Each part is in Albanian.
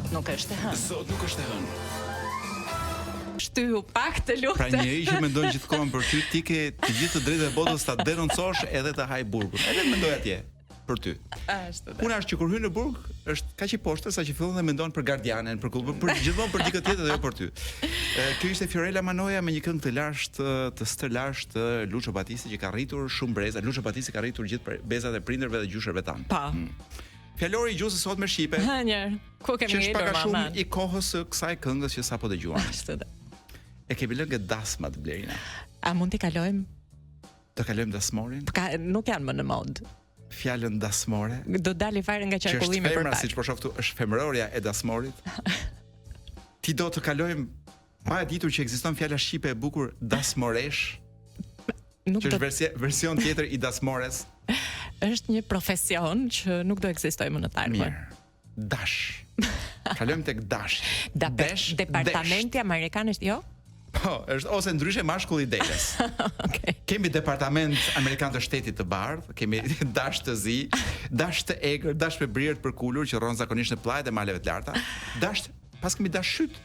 Sot nuk është e hënë. Sot nuk është e hënë. Shtyhu pak të lutem. Pra njeri që mendon gjithkohon për ty, ti ke të gjithë të drejtat e botës ta denoncosh edhe të haj burgun. Edhe mendoj atje për ty. Ashtu. Puna është që kur hyn në burg, është kaq i poshtë sa që fillon dhe mendon për Guardianen, për klubin, për gjithmonë për dikë tjetër dhe jo për ty. Kjo ishte Fiorella Manoja me një këngë të lashtë, të stërlasht të Lucio Battisti që ka rritur shumë breza. Lucio Battisti ka rritur gjithë bezat e prindërve dhe gjyshërve tan. Pa. Fjalori i gjuhës sot me shqipe. Hënjer, ku kemi ngelur mama? Shumë i kohës së kësaj këngës që sapo dëgjuam. Ashtu dhe. E kemi lënë dasmat Blerina. A mund t'i kalojmë? Të kalojmë dasmorin? Nuk janë më në mod. Fjalën dasmore. Do dali fare nga qarkullimi për pak. Siç po shoh këtu, është femërorja e dasmorit. Ti do të kalojmë pa e ditur që ekziston fjala shqipe e bukur dasmoresh. Nuk që është version tjetër i dasmores. Është një profesion që nuk do ekzistojë më në të ardhmen. Dash. Kalojmë tek dash. Departamenti amerikan është jo? Po, është ose ndryshe mashkulli i deles. Okay. Kemi departament amerikan të shtetit të bardhë, kemi dash të zi, dash të egër, dash me brirë të përkulur që rron zakonisht në plajt e maleve të larta. Dash, pas kemi dash shyt,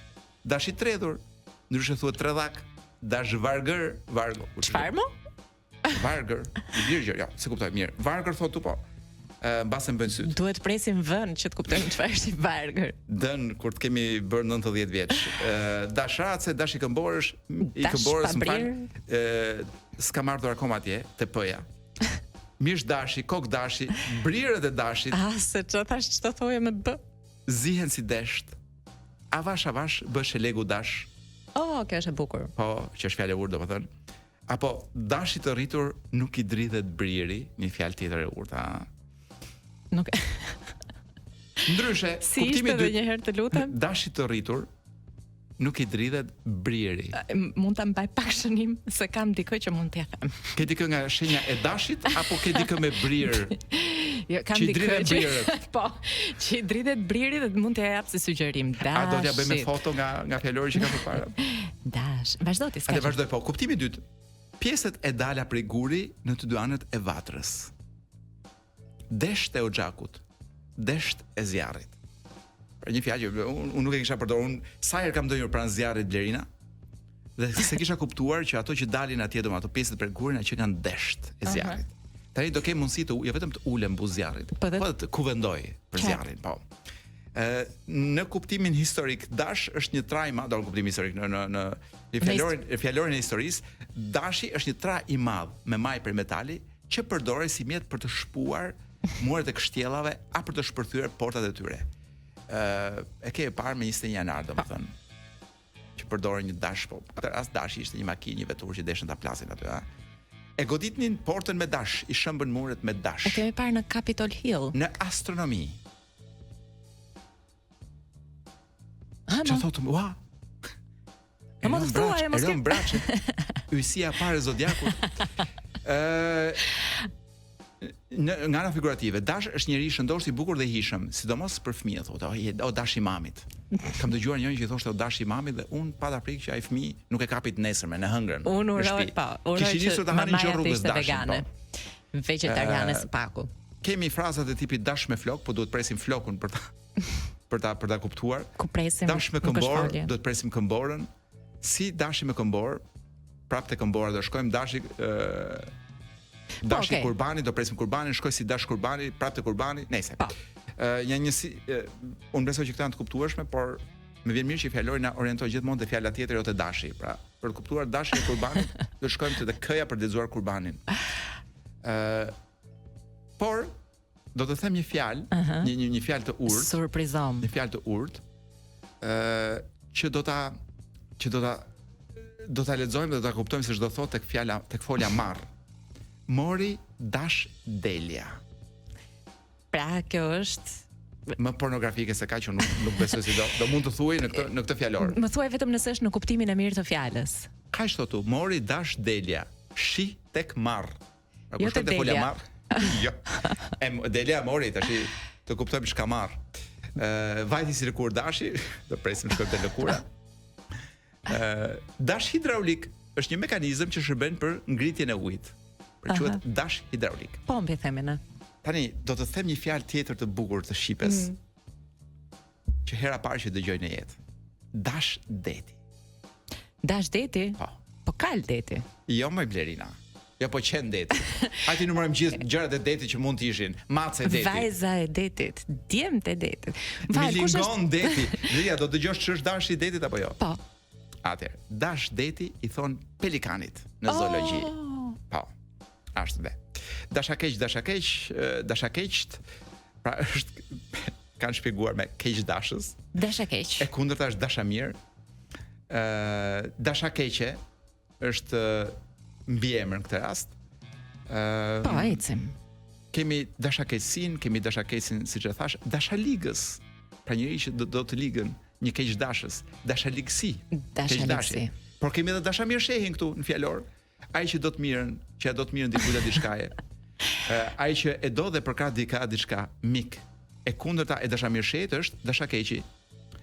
dash i tredhur, ndryshe thuhet tredhak, dash vargër, vargo. Çfarë mo? Vargër, i virgjër, ja, se kuptoj mirë. Vargër thotë po. Mbase më bën syt. Duhet presim vend që të kuptojmë çfarë është i vargër. Dën kur të kemi bërë 90 vjeç. Dashrace, dash i këmborësh, i këmborës më fal. S'ka marrë akoma atje te P-ja. Mish dashi, kok dashi, brirët e dashit. Se ç'o thash ç'to thoje me B? Zihen si desht. Avash bësh e legu dash. Oh, kjo është e bukur. Po, që është fjalë e urtë, domethënë. Apo dashi të rritur nuk i dridhet briri, një fjalë tjetër e urtë, Nuk. Ndryshe, si kuptimi i dytë. Një herë të lutem. Dashi të rritur nuk i dridhet briri. Mund ta mbaj pak shënim se kam dikë që mund t'ia them. Ke dikë nga shenja e dashit apo ke dikë me brir? Jo, kam dikë që po, që i dridhet briri dhe mund t'ia jap si sugjerim. Dash. A do t'ja bëj me foto nga fjalori që ka përpara? Dash. Vazhdo ti s'ka. Vazhdoj po. Kuptimi i dytë. Pjesët e dala prej guri në të dy anët e vatrës. Desht e oxhakut, desht e zjarrit. Për një fjalë që unë nuk e kisha përdorur, unë sa herë kam ndonjëherë pranë zjarrit Blerina, dhe se kisha kuptuar që ato që dalin atje domo ato pjesët prej gurit që kanë desht e zjarrit. Tani do kem mundësi të jo vetëm të ulem mbush zjarrit, po të kuvendoj për zjarrin, po. Në kuptimin historik, dash është një trajma, do në kuptimin historik në fjalorin e historisë, dashi është një tra i madh me maj për metali që përdorej si mjet për të shpuar muret e kështjellave a për të shpërthyer portat e tyre. E ke parë me 21 janar, domethënë, që përdoren një dash, po. Atë rast dashi ishte një makinë, një vetur që deshin ta plasin aty, ha. E goditnin portën me dash, i shëmbën muret me dash. E kemi parë në Capitol Hill. Në astronomi. Çfarë thotë? Ua. Më të thuaj, mos ke braçe. Ysia e parë e zodiakut. Nga ana figurative, dash është njeriu shëndosh i bukur dhe i hijshëm, sidomos për fëmijët, thotë, o dash i mamit. Kam dëgjuar njëri që thoshte o dash i mamit dhe un pata frikë që ai fëmijë nuk e kapi të nesërmen në hëngrën. Unë uroj pa. Kishin nisur të hanin që rrugës dashin. Vegetariane së paku. Kemi frazat e tipit dash me flok, po duhet presim flokun për ta kuptuar. Ku presim? Dash me këmbor, duhet presim këmborën. Si dashi me këmbor, prapë te këmbora do shkojmë dashi dashi kurbani, do presim kurbanin, shkoj si dash kurbani, prapë te kurbani, nejse. Janë njësi, unë besoj që këta janë të kuptueshme, por më vjen mirë që fjalori na orientoj gjithmonë te fjala tjetër jo te dashi. Pra, për të kuptuar dashin e kurbanit, do shkojmë te k-ja për të lexuar kurbanin. Por do të them një fjalë, një fjalë të urtë. Surprizom. Një fjalë të urtë, që do ta lexojmë dhe do ta kuptojmë se ç'do thotë tek folja marr. Mori dash Delia. Pra kjo është më pornografike se kaq, që nuk besoj se do mund të thuaj në këtë fjalor. Më thuaj vetëm nëse është në kuptimin e mirë të fjalës. Kaq thotu, mori dash Delia, shi tek marr. Jo tek Delia. Jo. Delia mori tash të kuptojmë çka marr. Vajti si lëkur dashi, do presim të shkojmë te lëkura. Dash hidraulik është një mekanizëm që shërben për ngritjen e ujit. Për quhet dash hidraulik. Po mbi themi ne. Tani do të them një fjalë tjetër të bukur të shqipes. që hera parë që dëgjoj në jetë. Dash deti. Dash deti? Po kal deti. Jo më Blerina. Jo po qen deti. Hajti numërojmë gjithë gjërat e detit që mund të ishin. Mace e detit. Vajza e detit, djemt e detit. Milingon deti. Lia, do dëgjosh ç'është dashi i detit apo jo? Po. Atëherë, dash deti i thon pelikanit në zoologji. Po. Ashtu be. Dashakeqt, pra është kanë shpjeguar me keq dashës. Dashakeq. E kundërta është dashamir. Dashakeqe është mbiemër në këtë rast. Po, ecim. Kemi dashakeqësin, siç e thash, dashaligës. Pra njëri që do të ligën një keq dashës, dashaligësi. Dashaligësi. Por kemi edhe dashamir shehin këtu në fjalor. Ai që do të mirën, diku diçkaje. Ai që e do dhe përkat diçka, mik. E kundërta e dashamir shehit është dashakeqi.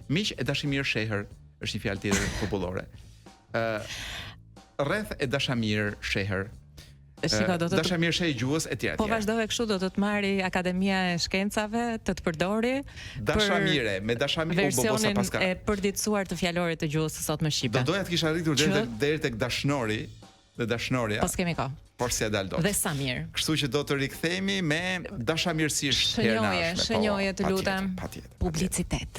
Miq e dashimir sheher është një fjalë tjetër popullore. Rreth e dashamir sheher. Dashamir sheh gjuhës e tjera. Po vazhdove kështu do të të marri Akademia e Shkencave të përdori dashamire me dashamir versionin e përditësuar të fjalorit të gjuhës së sotme shqipe. Do doja të kisha arritur deri tek dashnori dhe dashnoria. Po s'kemi kohë. Por si e dal dot. Dhe sa mirë. Kështu që do të rikthehemi me dashamirësisht herë në ardhshme. Shënjoje, të lutem. Patjetër. Publicitet.